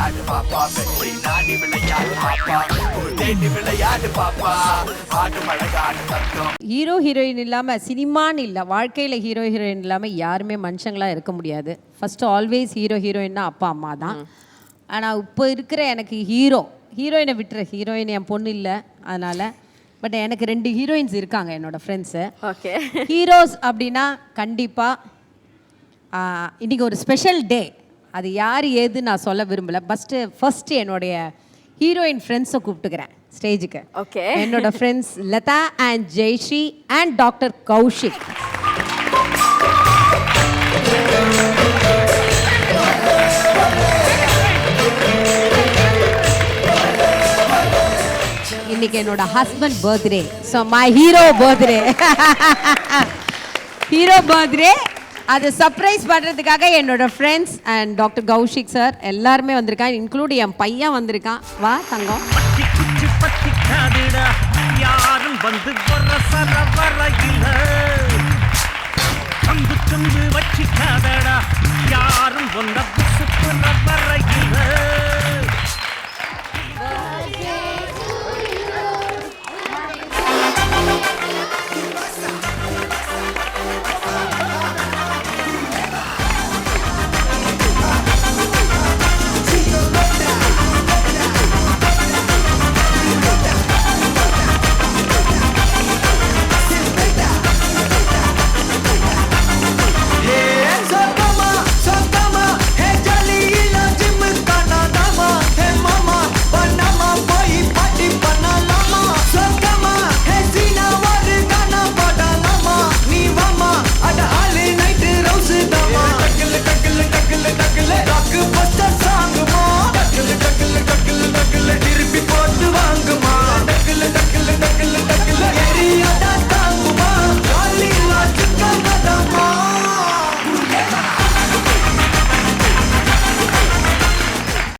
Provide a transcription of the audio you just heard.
விளையாடு பாப்பா வெற்றி நாடி விளையாடு பாப்பா தேடி விளையாடு பாப்பா ஆடு மழகாடு தத்துவம். ஹீரோ ஹீரோயின் இல்லாமல் சினிமான்னு இல்லை, வாழ்க்கையில் ஹீரோ ஹீரோயின் இல்லாமல் யாருமே மனுஷங்களாக இருக்க முடியாது. ஃபஸ்ட்டு ஆல்வேஸ் ஹீரோ ஹீரோயின்னா அப்பா அம்மா தான். ஆனால் இப்போ இருக்கிற எனக்கு ஹீரோயினை விட்டுற, ஹீரோயின் என் பொண்ணு இல்லை அதனால். பட் எனக்கு 2 ஹீரோயின்ஸ் இருக்காங்க என்னோட ஃப்ரெண்ட்ஸு. ஓகே, ஹீரோஸ் அப்படின்னா கண்டிப்பாக இன்றைக்கி ஒரு ஸ்பெஷல் டே. அது யார் ஏது நான் சொல்ல விரும்பலை. ஃபஸ்ட்டு என்னுடைய ஹீரோயின் ஃப்ரெண்ட்ஸை கூப்பிட்டுக்கிறேன் ஸ்டேஜுக்கு. ஓகே, என்னோட friends Latha and Jayashree and doctor Kaushik. இன்னைக்கு என்னோட husband birthday. So my hero birthday அது சர்ப்ரைஸ் பண்ணுறதுக்காக என்னோட friends and doctor Kaushik sir எல்லாருமே வந்திருக்காங்க, இன்க்ளூட் என் பையன் வந்திருக்கான். வா தங்கம். யாரும் வந்து வச்சிக்காதடா, யாரும்